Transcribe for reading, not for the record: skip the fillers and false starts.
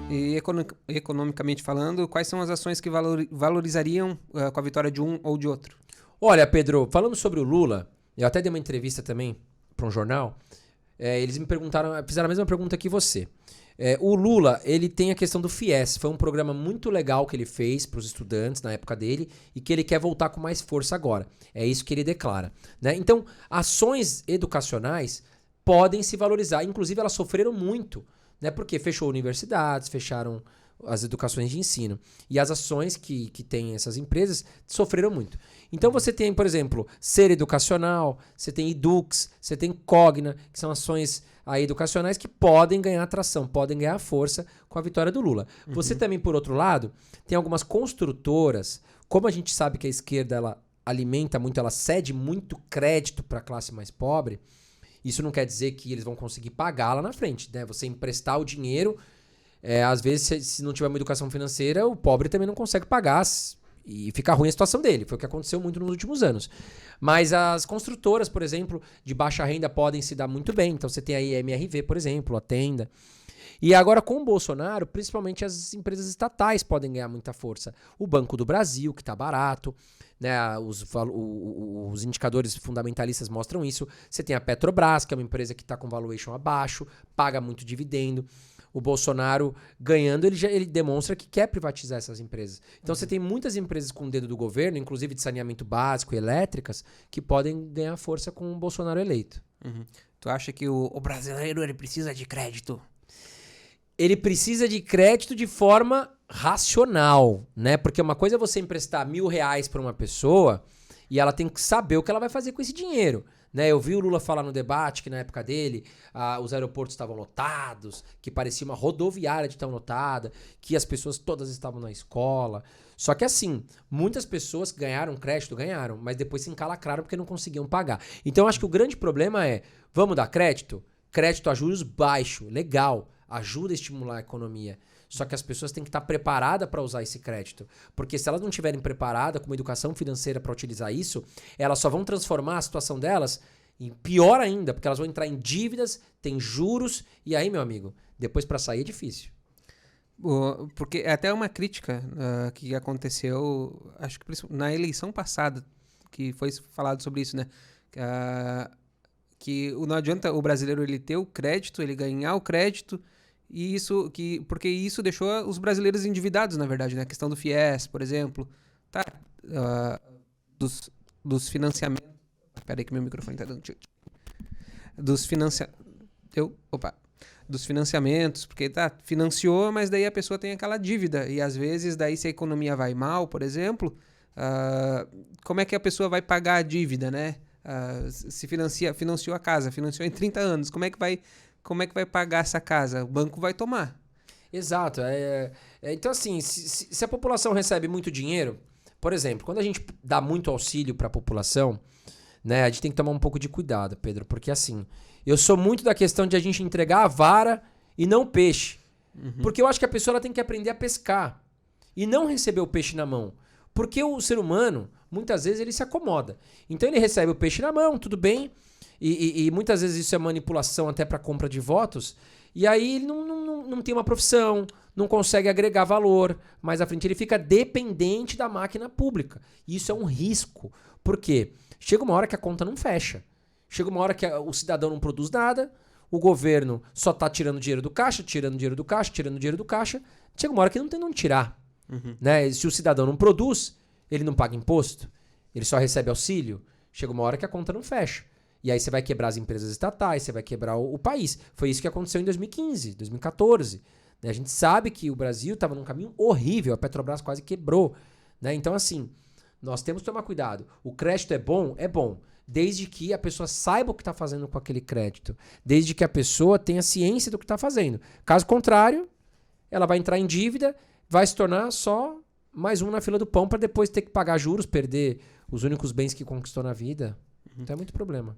E economicamente falando, quais são as ações que valorizariam com a vitória de um ou de outro? Olha, Pedro, falando sobre o Lula, eu até dei uma entrevista também para um jornal, eles me perguntaram, fizeram a mesma pergunta que você. O Lula, ele tem a questão do FIES, foi um programa muito legal que ele fez para os estudantes na época dele e que ele quer voltar com mais força agora. É isso que ele declara, né? Então, ações educacionais podem se valorizar, inclusive elas sofreram muito, né? Porque fechou universidades, fecharam as educações de ensino. E as ações que tem essas empresas sofreram muito. Então você tem, por exemplo, Ser Educacional, você tem Edux, você tem Cogna, que são ações aí educacionais que podem ganhar atração, podem ganhar força com a vitória do Lula. Você também, por outro lado, tem algumas construtoras, como a gente sabe que a esquerda ela alimenta muito, ela cede muito crédito para a classe mais pobre, isso não quer dizer que eles vão conseguir pagar lá na frente, né? Você emprestar o dinheiro, às vezes, se não tiver uma educação financeira, o pobre também não consegue pagar e fica ruim a situação dele. Foi o que aconteceu muito nos últimos anos. Mas as construtoras, por exemplo, de baixa renda podem se dar muito bem. Então você tem aí a MRV, por exemplo, a Tenda. E agora com o Bolsonaro, principalmente as empresas estatais podem ganhar muita força. O Banco do Brasil, que está barato, né? Os indicadores fundamentalistas mostram isso. Você tem a Petrobras, que é uma empresa que está com valuation abaixo, paga muito dividendo. O Bolsonaro ganhando, ele demonstra que quer privatizar essas empresas. Então você tem muitas empresas com o dedo do governo, inclusive de saneamento básico e elétricas, que podem ganhar força com o Bolsonaro eleito. Tu acha que o brasileiro ele precisa de crédito? Ele precisa de crédito de forma racional, né? Porque uma coisa é você emprestar R$1.000 para uma pessoa e ela tem que saber o que ela vai fazer com esse dinheiro. Né, eu vi o Lula falar no debate que na época dele os aeroportos estavam lotados, que parecia uma rodoviária de tão lotada, que as pessoas todas estavam na escola. Só que assim, muitas pessoas ganharam crédito, mas depois se encalacraram porque não conseguiam pagar. Então eu acho que o grande problema é, vamos dar crédito? Crédito a juros baixos, legal, ajuda a estimular a economia. Só que as pessoas têm que estar preparadas para usar esse crédito. Porque se elas não estiverem preparadas com uma educação financeira para utilizar isso, elas só vão transformar a situação delas em pior ainda, porque elas vão entrar em dívidas, tem juros, e aí, meu amigo, depois para sair é difícil. Porque é até uma crítica que aconteceu, acho que na eleição passada, que foi falado sobre isso, né? Que não adianta o brasileiro ele ter o crédito, ele ganhar o crédito, e porque isso deixou os brasileiros endividados, na verdade, né? A questão do FIES, por exemplo, dos financiamentos. Peraí que meu microfone tá dando tilt. Dos financiamentos, porque financiou, mas daí a pessoa tem aquela dívida, e às vezes daí se a economia vai mal, por exemplo, como é que a pessoa vai pagar a dívida, né? Se financiou a casa, financiou em 30 anos, como é que vai pagar essa casa? O banco vai tomar. Exato. Então, assim, se a população recebe muito dinheiro, por exemplo, quando a gente dá muito auxílio para a população, né, a gente tem que tomar um pouco de cuidado, Pedro, porque assim, eu sou muito da questão de a gente entregar a vara e não o peixe. Porque eu acho que a pessoa ela tem que aprender a pescar e não receber o peixe na mão. Porque o ser humano, muitas vezes, ele se acomoda. Então ele recebe o peixe na mão, tudo bem. E muitas vezes isso é manipulação até para compra de votos. E aí ele não tem uma profissão, não consegue agregar valor. Mais à frente ele fica dependente da máquina pública. E isso é um risco. Por quê? Chega uma hora que a conta não fecha. Chega uma hora que o cidadão não produz nada, o governo só está tirando dinheiro do caixa, tirando dinheiro do caixa, tirando dinheiro do caixa. Chega uma hora que não tem de onde tirar. Né? Se o cidadão não produz, ele não paga imposto, ele só recebe auxílio. Chega uma hora que a conta não fecha. E aí você vai quebrar as empresas estatais, você vai quebrar o país. Foi isso que aconteceu em 2015, 2014. Né? A gente sabe que o Brasil estava num caminho horrível, a Petrobras quase quebrou. Né? Então, assim, nós temos que tomar cuidado. O crédito é bom, desde que a pessoa saiba o que está fazendo com aquele crédito. Desde que a pessoa tenha ciência do que está fazendo. Caso contrário, ela vai entrar em dívida, vai se tornar só mais um na fila do pão para depois ter que pagar juros, perder os únicos bens que conquistou na vida. Então é muito problema.